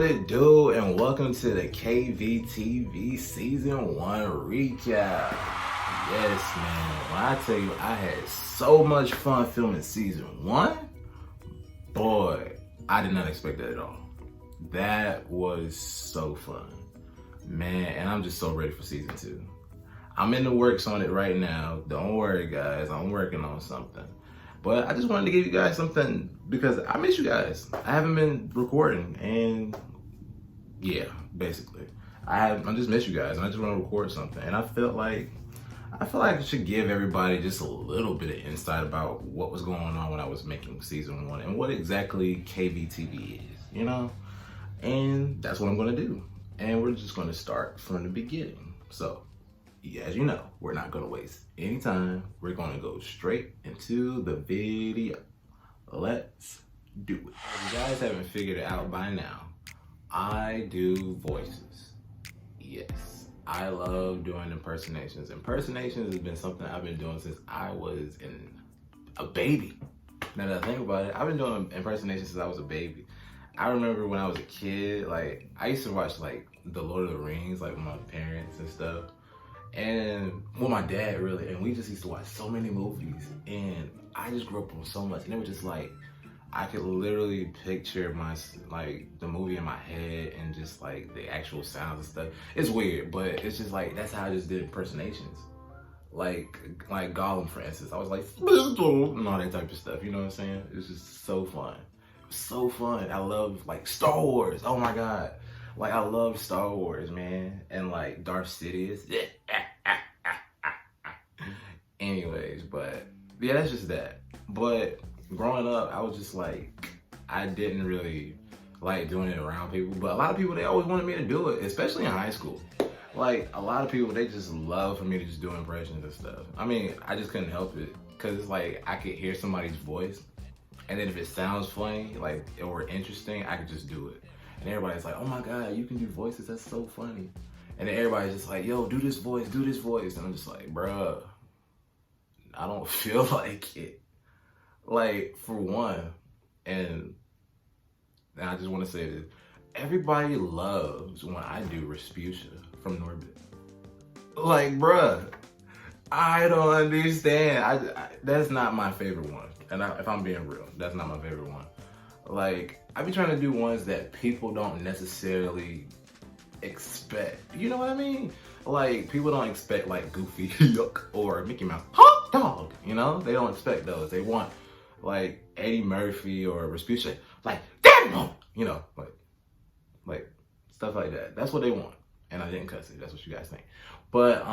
it do, and welcome to the KVTv Season 1 recap. Yes, man, when I tell you I had so much fun filming Season 1, boy, I did not expect that at all. That was so fun. Man, and I'm just so ready for Season 2. I'm in the works on it right now. Don't worry, guys, I'm working on something. But I just wanted to give you guys something because I miss you guys. I haven't been recording, and yeah, basically, I just miss you guys, and I just want to record something. And I feel like I should give everybody just a little bit of insight about what was going on when I was making Season 1 and what exactly KVTv is, you know? And that's what I'm gonna do. And we're just gonna start from the beginning. So, as you know, we're not gonna waste any time. We're gonna go straight into the video. Let's do it. If you guys haven't figured it out by now, I do voices. Yes, I love doing impersonations. Impersonations has been something I've been doing since I was a baby. Now that I think about it, I've been doing impersonations since I was a baby. I remember when I was a kid, like, I used to watch, like, The Lord of the Rings, like, with my parents and stuff. And, well, my dad, really, and we just used to watch so many movies. And I just grew up on so much. And it was just, like, I could literally picture the movie in my head and just, like, the actual sounds and stuff. It's weird, but it's just, like, that's how I just did impersonations. Like Gollum, for instance. I was like, and all that type of stuff, you know what I'm saying? It was just so fun. So fun. I love, like, Star Wars. Oh my god, like, I love Star Wars, man. And, like, Darth Sidious. Anyways, but yeah, that's just that. But growing up, I was just like, I didn't really like doing it around people, but a lot of people, they always wanted me to do it, especially in high school. Like, a lot of people, they just love for me to just do impressions and stuff. I mean, I just couldn't help it, because it's like I could hear somebody's voice, and then if it sounds funny, like, or interesting, I could just do it. And everybody's like, oh my god, you can do voices, that's so funny. And then everybody's just like, yo, do this voice, do this voice. And I'm just like, bruh, I don't feel like it. Like, for one, and I just want to say this, everybody loves when I do Respucia from Norbit. Like, bruh, I don't understand. That's not my favorite one. And if I'm being real, that's not my favorite one. Like, I be trying to do ones that people don't necessarily expect. You know what I mean? Like, people don't expect, like, Goofy Yuck or Mickey Mouse hot dog. You know? They don't expect those. They want, like, Eddie Murphy or Respucia, like, damn, you know, like stuff like that. That's what they want. And I didn't cuss it. That's what you guys think. But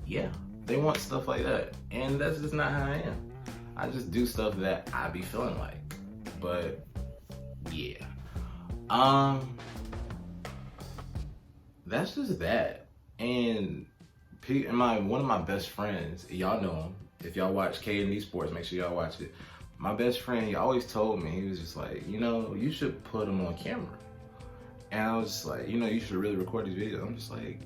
yeah, they want stuff like that, and that's just not how I am. I just do stuff that I be feeling like. But yeah, that's just that. And one of my best friends, y'all know him. If y'all watch K&DSPORTS, make sure y'all watch it. My best friend, he always told me, he was just like, you know, you should put him on camera. And I was just like, you know, you should really record these videos. I'm just like,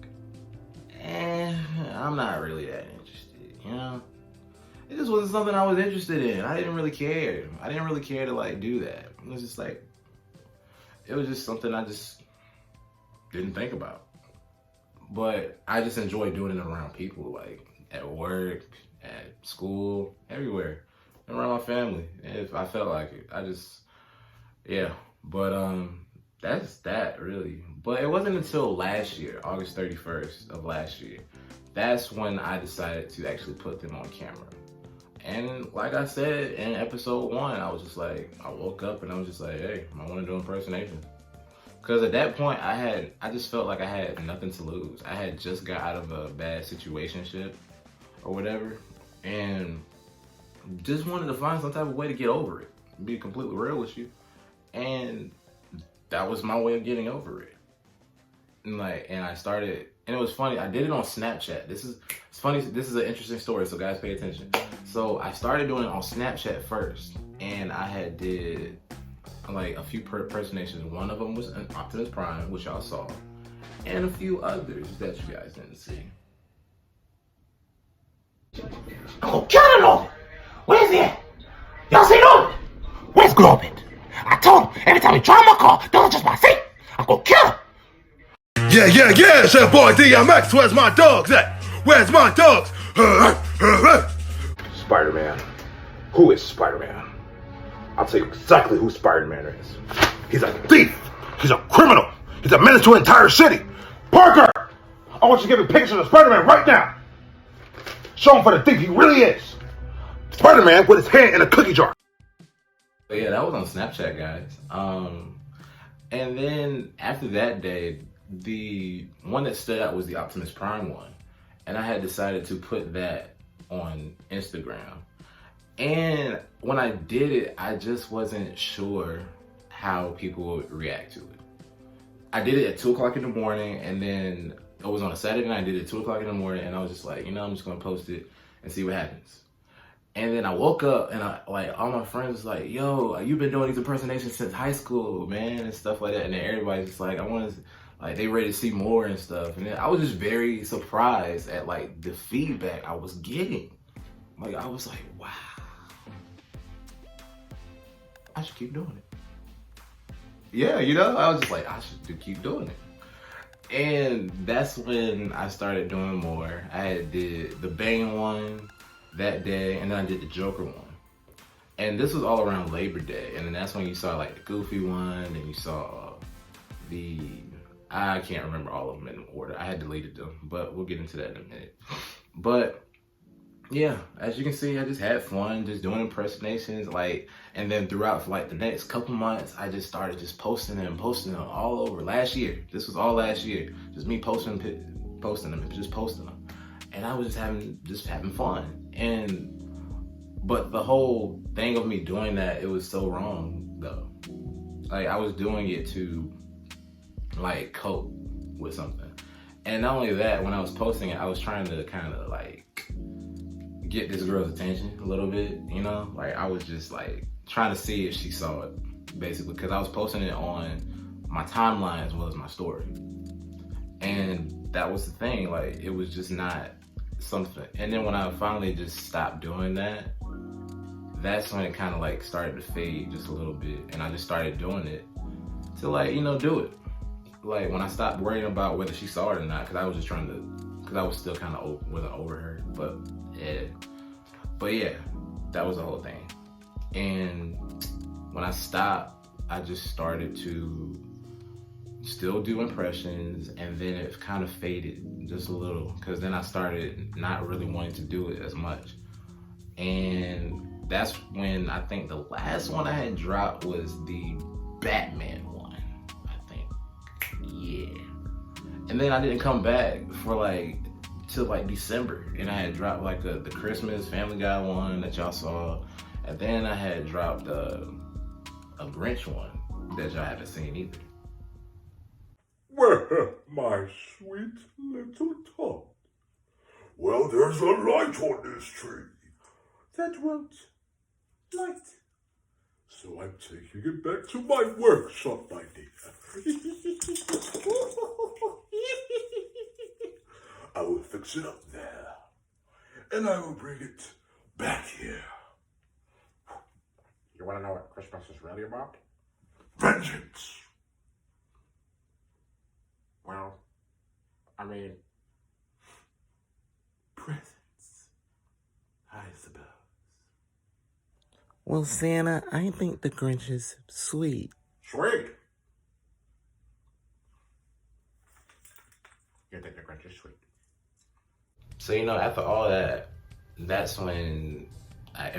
I'm not really that interested, you know? It just wasn't something I was interested in. I didn't really care. I didn't really care to, like, do that. It was just like, it was just something I just didn't think about. But I just enjoy doing it around people, like, at work, at school, everywhere. Around my family, if I felt like it. Yeah. But, that's that, really. But it wasn't until last year, August 31st of last year, that's when I decided to actually put them on camera. And like I said in episode 1, I was just like, I woke up and I was just like, hey, I want to do impersonation. Because at that point, I just felt like I had nothing to lose. I had just got out of a bad situationship or whatever, and just wanted to find some type of way to get over it, be completely real with you. And that was my way of getting over it. And I started, and it was funny, I did it on Snapchat. It's funny, this is an interesting story, so guys pay attention. So I started doing it on Snapchat first, and I did like a few impersonations. One of them was an Optimus Prime, which y'all saw, and a few others that you guys didn't see. Oh, Canada! Where's he at? Y'all see him? Where's Globit? I told him, Every time he drive my car, don't touch my seat. I'm gonna kill him. Yeah, it's your boy DMX. Where's my dogs at? Where's my dogs? Spider-Man. Who is Spider-Man? I'll tell you exactly who Spider-Man is. He's a thief. He's a criminal. He's a menace to an entire city. Parker! I want you to give me pictures of Spider-Man right now. Show him for the thief he really is. Spider-Man with his hand in a cookie jar. But yeah, that was on Snapchat, guys. And then after that day, the one that stood out was the Optimus Prime one. And I had decided to put that on Instagram. And when I did it, I just wasn't sure how people would react to it. I did it at 2 o'clock in the morning, and then it was on a Saturday night. I did it at 2 o'clock in the morning, and I was just like, I'm just gonna post it and see what happens. And then I woke up, and all my friends was like, yo, you've been doing these impersonations since high school, man, and stuff like that. And then everybody's just like, they ready to see more and stuff. And then I was just very surprised at the feedback I was getting. I was like, wow, I should keep doing it. Yeah, I was just like, I should keep doing it. And that's when I started doing more. I did the Bane one that day, and then I did the Joker one. And this was all around Labor Day. And then that's when you saw the Goofy one, and you saw I can't remember all of them in order. I had deleted them, but we'll get into that in a minute. But yeah, as you can see, I just had fun just doing impersonations, and then throughout for the next couple months, I just started just posting them all over. Last year, this was all last year, just me posting them, and I was just having fun. But the whole thing of me doing that, it was so wrong though. I was doing it to cope with something, and not only that, when I was posting it, I was trying to kind of get this girl's attention a little bit, I was just trying to see if she saw it, basically, because I was posting it on my timeline as well as my story. And that was the thing, it was just not something. And then when I finally just stopped doing that, that's when it kind of started to fade just a little bit, and I just started doing it to do it. When I stopped worrying about whether she saw it or not, because I was just trying to, because I was still kind of wasn't over her, but yeah, that was the whole thing. And when I stopped, I just started to still do impressions, and then it kind of faded just a little, because then I started not really wanting to do it as much. And that's when I think the last one I had dropped was the Batman one, I think. Yeah. And then I didn't come back for till December, and I had dropped the Christmas Family Guy one that y'all saw, and then I had dropped a Grinch one that y'all haven't seen either. Well, my sweet little tot. Well, there's a light on this tree that won't light. So I'm taking it back to my workshop, my dear. I will fix it up there, and I will bring it back here. You want to know what Christmas is really about? Vengeance! Well, I mean, Presents, I suppose. Well, Santa, I think the Grinch is sweet. sweet. You think the Grinch is sweet? So, after all that, that's when I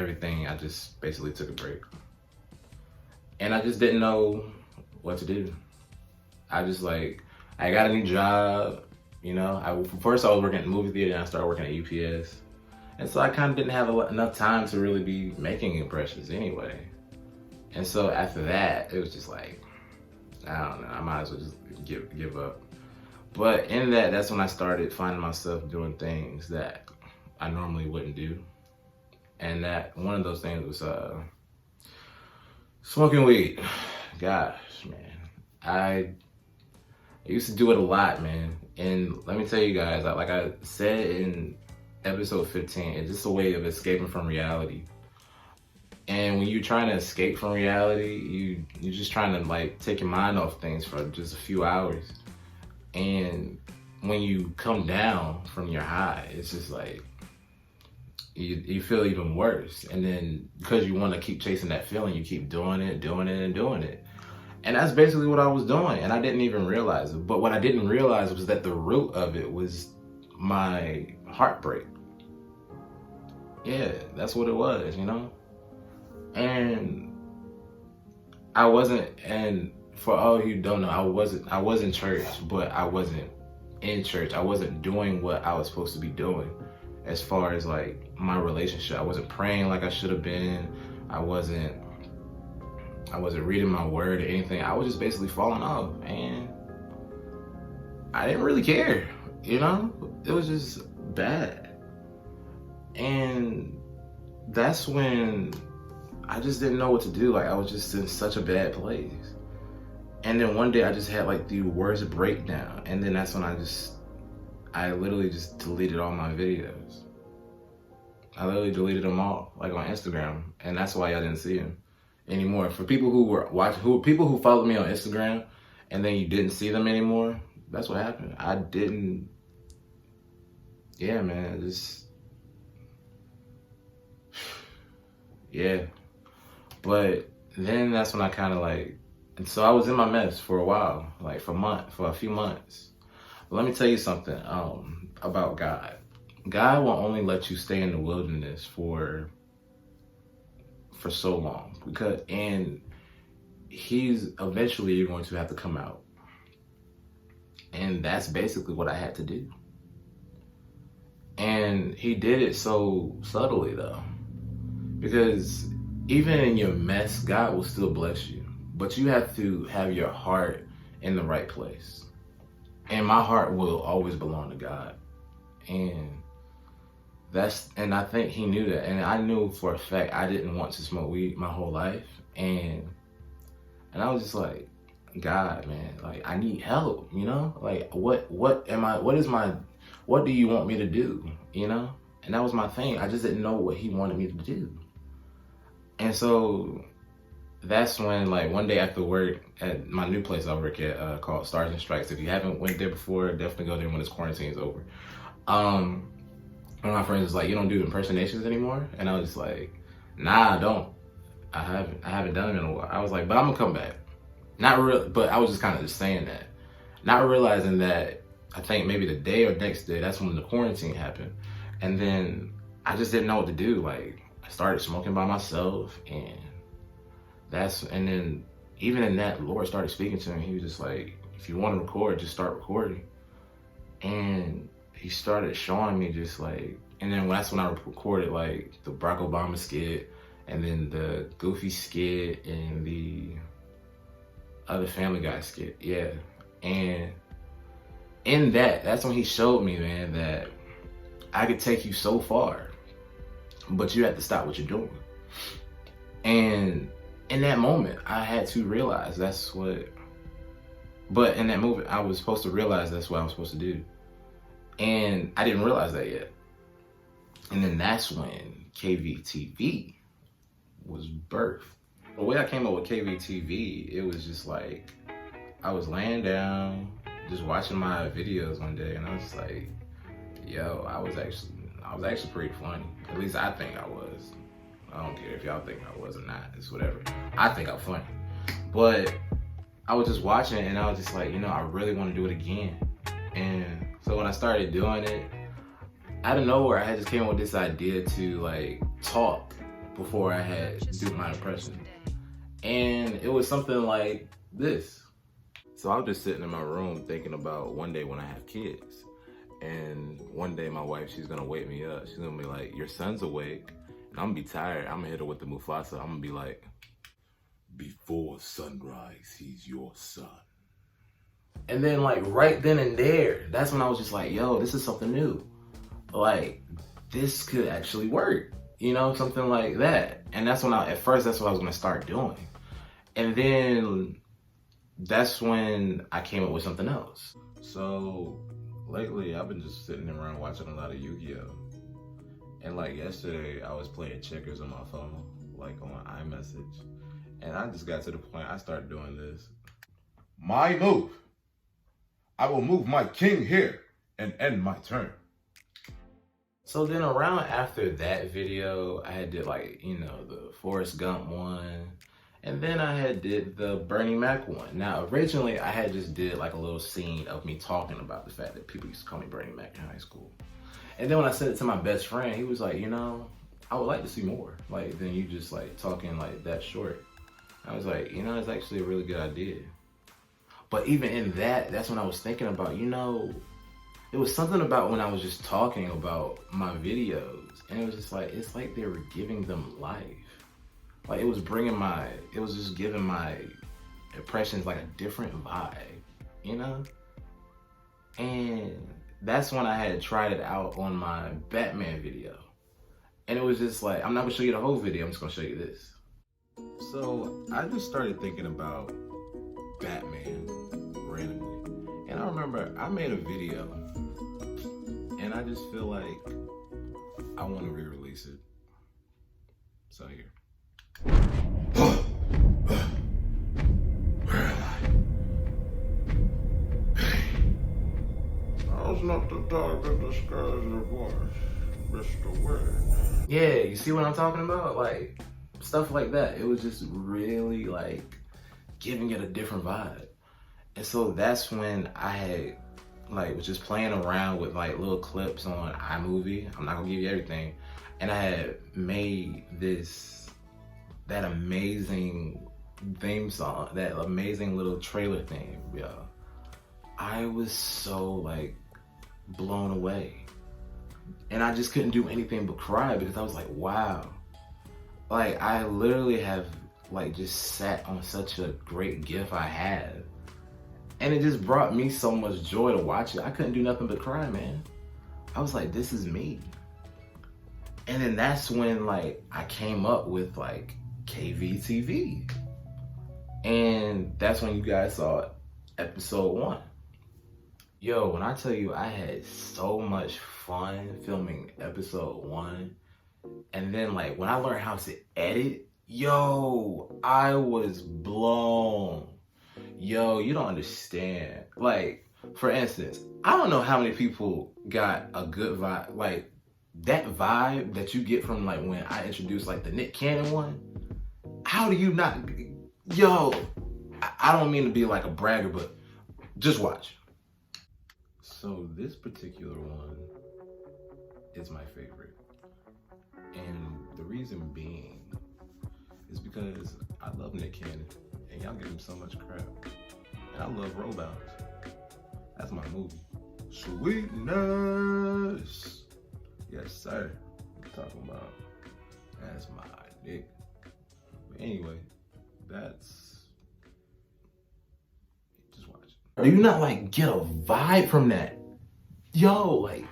just basically took a break. And I just didn't know what to do. I got a new job, First I was working at the movie theater, and I started working at UPS. And so I kind of didn't have enough time to really be making impressions anyway. And so after that, it was just I don't know, I might as well just give up. But in that's when I started finding myself doing things that I normally wouldn't do. And that one of those things was smoking weed. Gosh, man. I used to do it a lot, man. And let me tell you guys, like I said in episode 15, it's just a way of escaping from reality. And when you're trying to escape from reality, you're just trying to like take your mind off things for just a few hours. And when you come down from your high, it's just like you feel even worse. And then because you want to keep chasing that feeling, you keep doing it, and doing it. And that's basically what I was doing, and I didn't even realize it. But what I didn't realize was that the root of it was my heartbreak. Yeah, that's what it was, you know? And I wasn't, and for all you don't know, I was in church, but I wasn't in church. I wasn't doing what I was supposed to be doing as far as like my relationship. I wasn't praying like I should have been. I wasn't reading my word or anything. I was just basically falling off, and I didn't really care, you know? It was just bad. And that's when I just didn't know what to do. Like, I was just in such a bad place. And then one day I just had like the worst breakdown. And then that's when I literally just deleted all my videos. I literally deleted them all, like on Instagram. And that's why y'all didn't see them anymore. For people who were watching, people who followed me on Instagram and then you didn't see them anymore, that's what happened. I didn't, yeah, man, yeah. But then that's when I kind of like, and so I was in my mess for a while, like for a few months. But let me tell you something about God. God will only let you stay in the wilderness for so long, and he's eventually you're going to have to come out. And that's basically what I had to do. And he did it so subtly though, because even in your mess, God will still bless you, but you have to have your heart in the right place. And my heart will always belong to God. And I think he knew that. And I knew for a fact I didn't want to smoke weed my whole life. And I was just like, God, man, like I need help, you know? Like what do you want me to do? You know? And that was my thing. I just didn't know what he wanted me to do. And so that's when, like, one day after work at my new place I work at called Stars and Stripes. If you haven't went there before, definitely go there when this quarantine is over. One of my friends was like, "You don't do impersonations anymore?" And I was just like, "Nah, I don't. I haven't done it in a while." I was like, "But I'm gonna come back." Not real, but I was just kind of just saying that, not realizing that I think maybe the day or next day, that's when the quarantine happened, and then I just didn't know what to do. Like, I started smoking by myself, and then even in that, the Lord started speaking to me. He was just like, "If you want to record, just start recording." And he started showing me just like, and then that's when I recorded like the Barack Obama skit, and then the Goofy skit, and the other Family Guy skit, yeah. And in that's when he showed me, man, that I could take you so far, but you have to stop what you're doing. And in that moment, I had to realize but in that moment, I was supposed to realize that's what I was supposed to do. And I didn't realize that yet. And then that's when KVTv was birthed. The way I came up with KVTv, it was just like, I was laying down, just watching my videos one day, and I was just like, yo, I was actually pretty funny. At least I think I was. I don't care if y'all think I was or not, it's whatever. I think I'm funny. But I was just watching it, and I was just like, you know, I really want to do it again. And so when I started doing it, out of nowhere, I just came up with this idea to like talk before I had to do my impression. And it was something like this. So I was just sitting in my room thinking about one day when I have kids. And one day my wife, she's gonna wake me up. She's gonna be like, "Your son's awake." And I'm gonna be tired. I'm gonna hit her with the Mufasa. I'm gonna be like, "Before sunrise, he's your son." and then like right then and there, that's when I was just like, yo, this is something new. Like, this could actually work, you know, something like that. And that's when at first, that's what I was gonna start doing. And then that's when I came up with something else. So lately, I've been just sitting around watching a lot of Yu-Gi-Oh! And like yesterday, I was playing checkers on my phone like on iMessage. And I just got to the point I started doing this. My move. I will move my king here and end my turn. So then around after that video, I had did like, you know, the Forrest Gump one. And then I had did the Bernie Mac one. Now, originally, I had just did like a little scene of me talking about the fact that people used to call me Bernie Mac in high school. And then when I said it to my best friend, he was like, you know, I would like to see more. Like, than you just like talking like that short. I was like, you know, it's actually a really good idea. But even in that, that's when I was thinking about, you know, it was something about when I was just talking about my videos. And it was just like, it's like they were giving them life. Like it was just giving my impressions like a different vibe, you know? And that's when I had tried it out on my Batman video. And it was just like, I'm not gonna show you the whole video, I'm just gonna show you this. So I just started thinking about Batman randomly. And I remember I made a video and I just feel like I want to re-release it. So here. Where am I? I was not the dog that disguised your voice, Mr. Wayne. Yeah, you see what I'm talking about? Like, stuff like that. It was just really like giving it a different vibe. And so that's when I had like was just playing around with like little clips on iMovie. I'm not gonna give you everything. And I had made that amazing theme song, that amazing little trailer theme, yo. I was so like blown away. And I just couldn't do anything but cry because I was like, wow. Like I literally have like just sat on such a great gift I have. And it just brought me so much joy to watch it. I couldn't do nothing but cry, man. I was like, this is me. And then that's when like I came up with like KVTv. And that's when you guys saw episode 1. Yo, when I tell you I had so much fun filming episode 1. And then like when I learned how to edit, yo, I was blown. Yo, you don't understand. Like, for instance, I don't know how many people got a good vibe. Like, that vibe that you get from, like, when I introduced, like, the Nick Cannon one. How do you not... Yo, I don't mean to be, like, a bragger, but just watch. So, this particular one is my favorite. And the reason being is because I love Nick Cannon. And y'all give him so much crap. And I love Robots. That's my movie. Sweetness. Yes, sir. I'm talking about. That's my dick. But anyway, that's. Just watch. Do you not like get a vibe from that? Yo, like,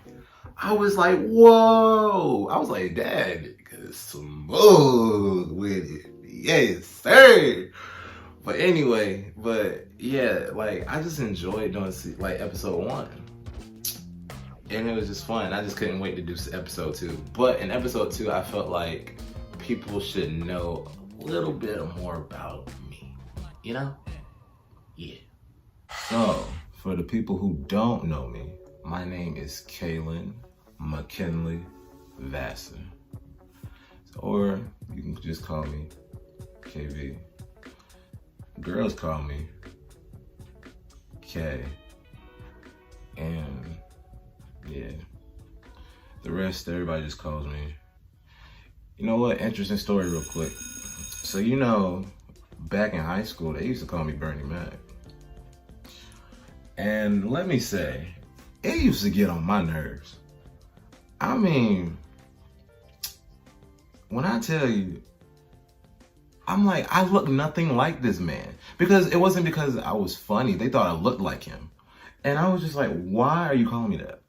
I was like, whoa. I was like, Dad, smooth with it. Yes, sir. But anyway, yeah, like I just enjoyed doing like episode 1. And it was just fun. I just couldn't wait to do episode 2. But in episode 2, I felt like people should know a little bit more about me. You know? Yeah. So, for the people who don't know me, my name is Kaylin McKinley Vassar. Or you can just call me KV. Girls call me K. And yeah, the rest everybody just calls me. You know what? Interesting story real quick. So you know, back in high school, they used to call me Bernie Mac. And let me say, it used to get on my nerves. I mean, when I tell you, I'm like, I look nothing like this man. Because it wasn't because I was funny. They thought I looked like him. And I was just like, why are you calling me that?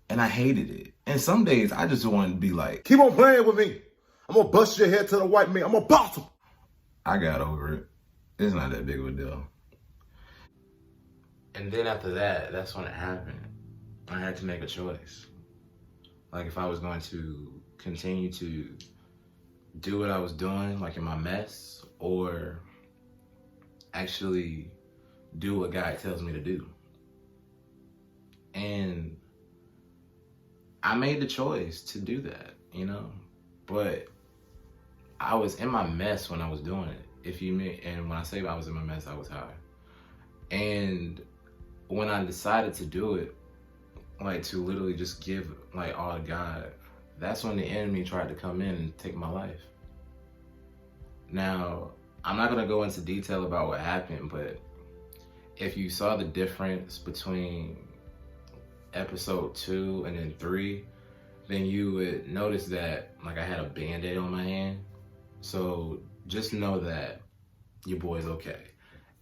And I hated it. And some days I just wanted to be like, Keep on playing with me. I'm gonna bust your head to the white man. I'm gonna boss him. I got over it. It's not that big of a deal. And then after that, that's when it happened. I had to make a choice. Like if I was going to continue to do what I was doing, like in my mess, or actually do what God tells me to do. And I made the choice to do that, you know, but I was in my mess when I was doing it. And when I say I was in my mess, I was high. And when I decided to do it, like to literally just give like all to God, that's when the enemy tried to come in and take my life. Now, I'm not gonna go into detail about what happened, but if you saw the difference between episode 2 and then 3, then you would notice that like I had a band-aid on my hand. So just know that your boy's okay,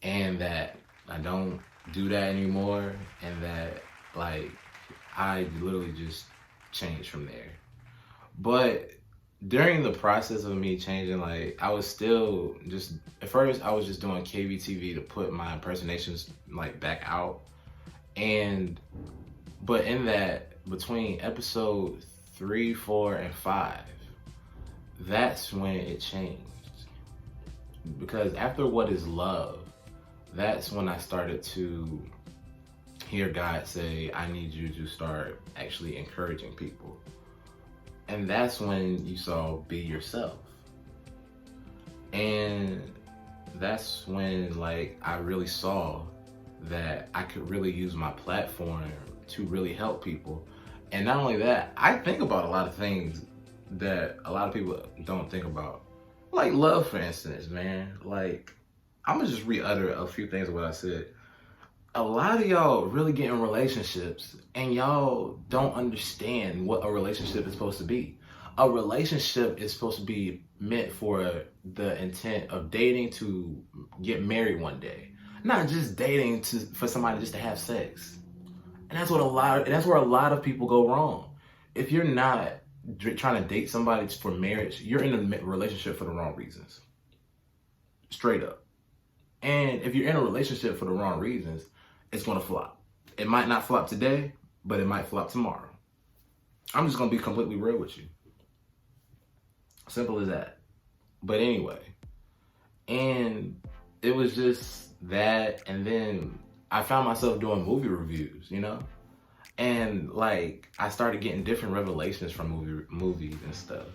and that I don't do that anymore, and that like I literally just changed from there. But during the process of me changing, like I was still just, at first I was just doing KVTv to put my impersonations like back out. But in that, between episode 3, 4, and 5, that's when it changed. Because after What Is Love, that's when I started to hear God say, I need you to start actually encouraging people. And that's when you saw Be Yourself. And that's when like I really saw that I could really use my platform to really help people. And not only that, I think about a lot of things that a lot of people don't think about. Like love, for instance, man. Like, I'm gonna just re-utter a few things of what I said. A lot of y'all really get in relationships and y'all don't understand what a relationship is supposed to be. A relationship is supposed to be meant for the intent of dating to get married one day, not just dating for somebody just to have sex. And that's where a lot of people go wrong. If you're not trying to date somebody for marriage, you're in a relationship for the wrong reasons. Straight up. And if you're in a relationship for the wrong reasons, it's gonna flop. It might not flop today, but it might flop tomorrow. I'm just gonna be completely real with you. Simple as that. But anyway, and it was just that, and then I found myself doing movie reviews, you know? And like, I started getting different revelations from movies and stuff.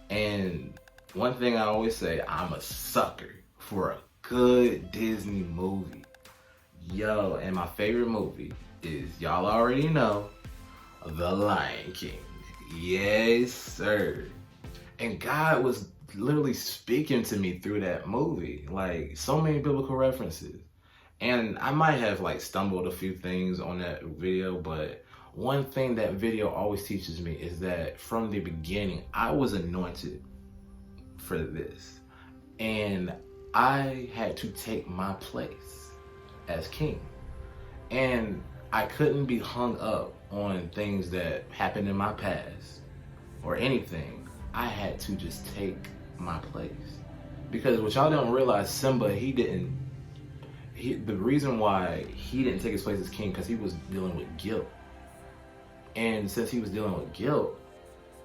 And one thing I always say, I'm a sucker for a good Disney movie. Yo, and my favorite movie is, y'all already know, The Lion King. Yes, sir. And God was literally speaking to me through that movie. Like, so many biblical references. And I might have like stumbled a few things on that video, but one thing that video always teaches me is that from the beginning, I was anointed for this. And I had to take my place as king. And I couldn't be hung up on things that happened in my past or anything. I had to just take my place. Because what y'all don't realize, Simba, the reason why he didn't take his place as king, because he was dealing with guilt. And since he was dealing with guilt,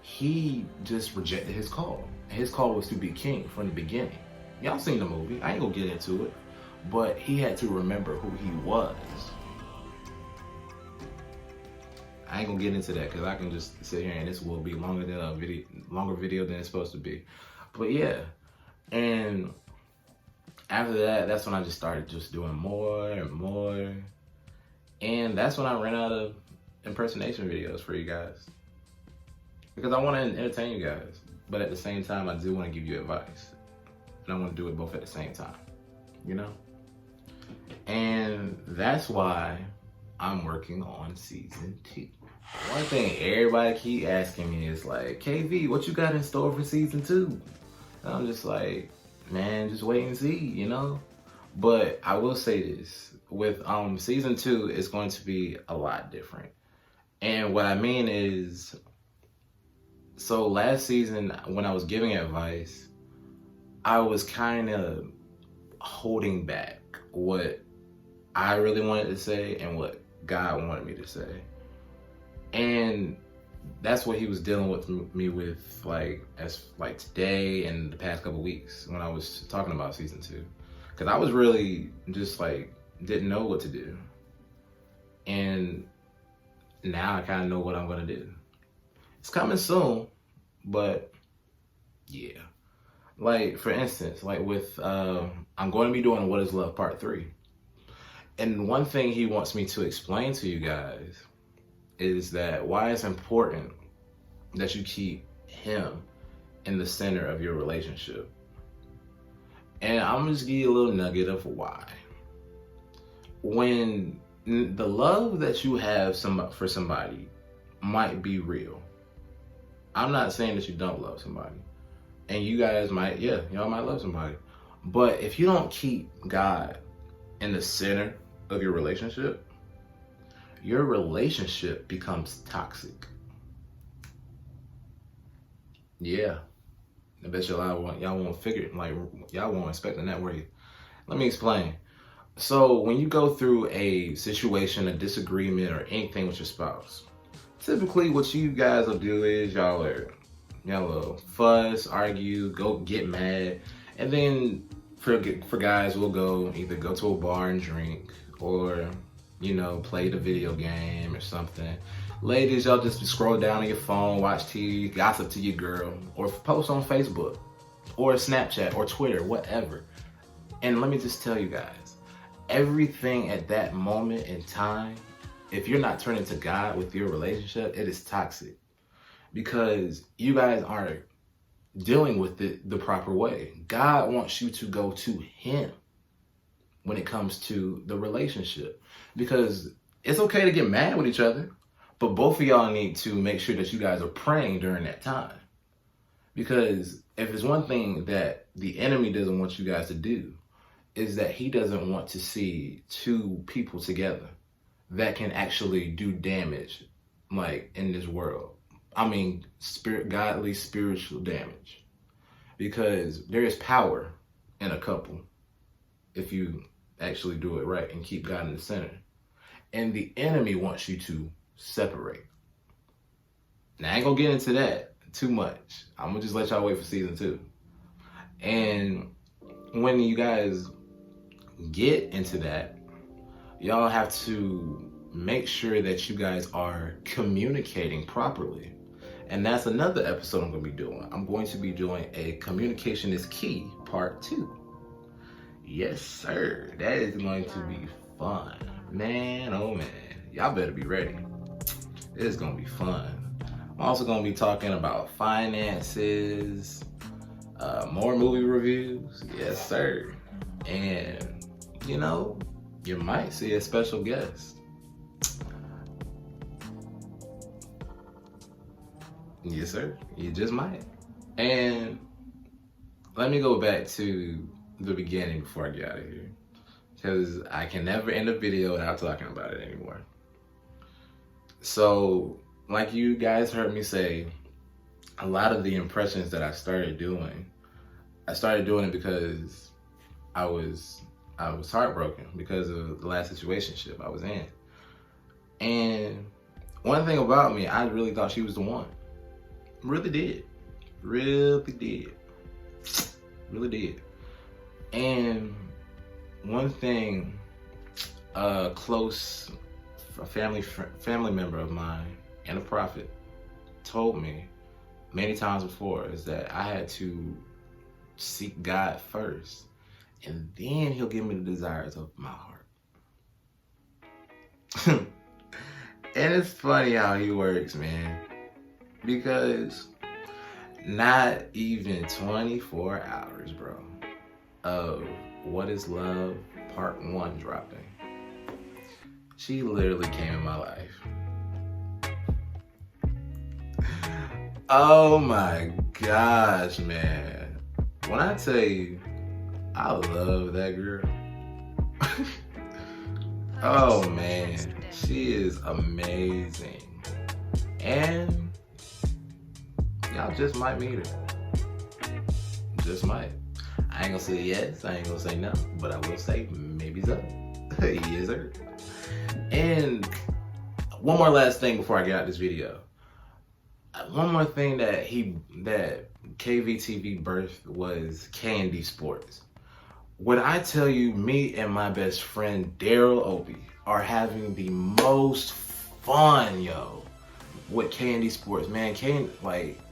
he just rejected his call. His call was to be king from the beginning. Y'all seen the movie, I ain't gonna get into it, but he had to remember who he was. I ain't gonna get into that because I can just sit here and this will be longer video than it's supposed to be. But yeah, and after that, that's when I just started just doing more and more. And that's when I ran out of impersonation videos for you guys. Because I want to entertain you guys, but at the same time, I do want to give you advice. And I want to do it both at the same time, you know? And that's why I'm working on season 2. One thing everybody keep asking me is like, KV, what you got in store for season 2? And I'm just like, man, just wait and see, you know? But I will say this, with season 2, it's going to be a lot different. And what I mean is, so last season when I was giving advice, I was kind of holding back what I really wanted to say and what God wanted me to say. And that's what he was dealing with me with, like today and the past couple weeks when I was talking about season 2, because I was really just like didn't know what to do, and now I kind of know what I'm gonna do. It's coming soon, but yeah. Like for instance, like with I'm going to be doing What Is Love Part 3, and one thing he wants me to explain to you guys is that why it's important that you keep him in the center of your relationship. And I'm just give you a little nugget of why. When the love that you have for somebody might be real. I'm not saying that you don't love somebody. And you guys might, y'all might love somebody. But if you don't keep God in the center of your relationship becomes toxic. Yeah. I bet y'all won't figure, like, y'all won't expect that word. Let me explain. So when you go through a situation, a disagreement, or anything with your spouse, typically what you guys will do is y'all will fuss, argue, go get mad, and then for guys, we'll either go to a bar and drink, or play the video game or something. Ladies, y'all just scroll down on your phone, watch TV, gossip to your girl, or post on Facebook, or Snapchat, or Twitter, whatever. And let me just tell you guys, everything at that moment in time, if you're not turning to God with your relationship, it is toxic. Because you guys aren't dealing with it the proper way. God wants you to go to him when it comes to the relationship. Because it's okay to get mad with each other, but both of y'all need to make sure that you guys are praying during that time. Because if there's one thing that the enemy doesn't want you guys to do, is that he doesn't want to see two people together that can actually do damage, like in this world. I mean, godly spiritual damage. Because there is power in a couple if you actually do it right and keep God in the center. And the enemy wants you to separate. Now, I ain't gonna get into that too much. I'm gonna just let y'all wait for season 2. And when you guys get into that, y'all have to make sure that you guys are communicating properly. And that's another episode I'm going to be doing. I'm going to be doing a Communication is Key Part 2. Yes, sir. That is going to be fun. Man, oh man. Y'all better be ready. It's going to be fun. I'm also going to be talking about finances, more movie reviews. Yes, sir. And, you might see a special guest. Yes, sir. You just might. And let me go back to the beginning before I get out of here, because I can never end a video without talking about it anymore. So, like you guys heard me say, a lot of the impressions that I started doing it because I was heartbroken because of the last situationship I was in. And one thing about me, I really thought she was the one. Really did. And one thing, a family member of mine and a prophet told me many times before is that I had to seek God first, and then he'll give me the desires of my heart. And it's funny how he works, man. Because not even 24 hours, bro, of What Is Love Part 1 dropping, she literally came in my life. Oh my gosh, man. When I tell you, I love that girl. Oh man, she is amazing. And y'all just might meet her. Just might. I ain't gonna say yes, I ain't gonna say no, but I will say maybe so. Yes, sir. And one more last thing before I get out this video. one more thing that KVTv birthed was K&DSPORTS. When I tell you, me and my best friend Daryl Opie are having the most fun, yo, with K&DSPORTS, man.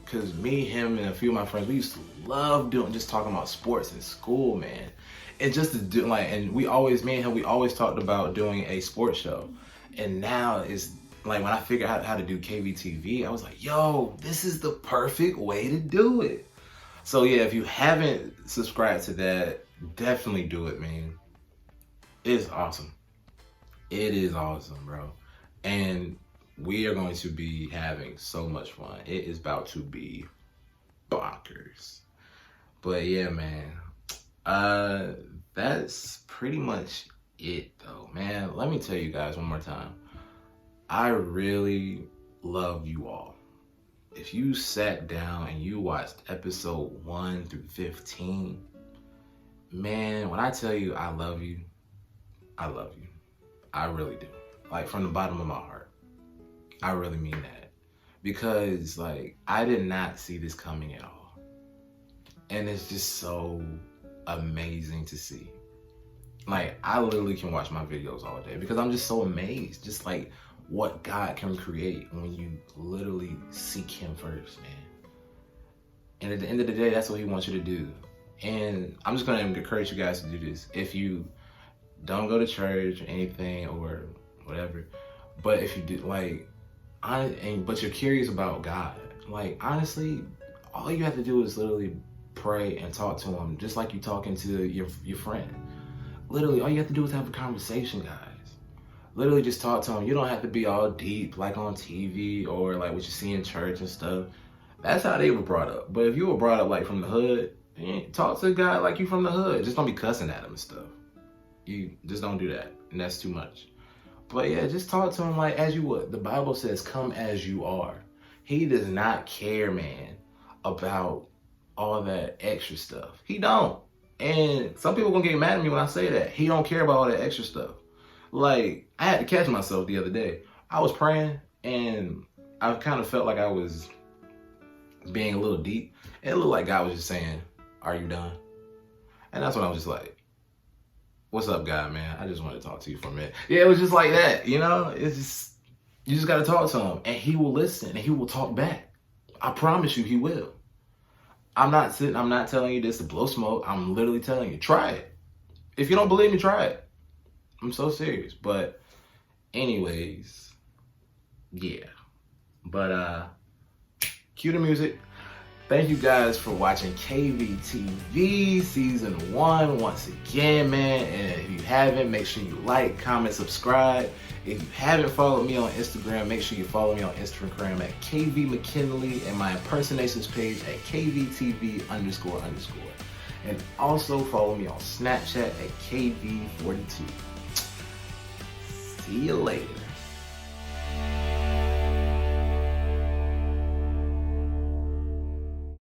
Cause me, him, and a few of my friends, we used to love just talking about sports in school, man. And just to do and me and him, we always talked about doing a sports show. And now it's like, when I figured out how to do KVTv, I was like, yo, this is the perfect way to do it. So yeah, if you haven't subscribed to that, definitely do it, man. It's awesome. It is awesome, bro. And we are going to be having so much fun. It is about to be bonkers. But yeah, man. That's pretty much it though, man. Let me tell you guys one more time. I really love you all. If you sat down and you watched episode 1 through 15, man, when I tell you I love you, I love you. I really do. Like, from the bottom of my heart. I really mean that. Because, like, I did not see this coming at all. And it's just so amazing to see. Like, I literally can watch my videos all day because I'm just so amazed. Just like what God can create when you literally seek him first, man. And at the end of the day, that's what he wants you to do. And I'm just gonna encourage you guys to do this. If you don't go to church or anything or whatever, but if you do, but you're curious about God, like, honestly, all you have to do is literally pray and talk to him, just like you talking to your friend. Literally, all you have to do is have a conversation, guys. Literally just talk to him. You don't have to be all deep like on TV or like what you see in church and stuff. That's how they were brought up. But if you were brought up like from the hood, talk to a guy like you from the hood. Just don't be cussing at him and stuff. You just don't do that. And that's too much. But yeah, just talk to him like as you would. The Bible says, come as you are. He does not care, man, about all that extra stuff. He don't. And some people gonna get mad at me when I say that. He don't care about all that extra stuff. Like, I had to catch myself the other day. I was praying and I kind of felt like I was being a little deep. And it looked like God was just saying, are you done? And that's when I was just like, what's up, God, man? I just wanted to talk to you for a minute. Yeah, it was just like that, you know? It's just, you just got to talk to him and he will listen and he will talk back. I promise you he will. I'm not telling you this to blow smoke. I'm literally telling you, try it. If you don't believe me, try it. I'm so serious. But anyways, yeah. But cue the music. Thank you guys for watching KVTv Season 1 once again, man. And if you haven't, make sure you like, comment, subscribe. If you haven't followed me on Instagram, make sure you follow me on Instagram at KVMcKinley and my impersonations page at KVTv__. And also follow me on Snapchat at KV42. See you later.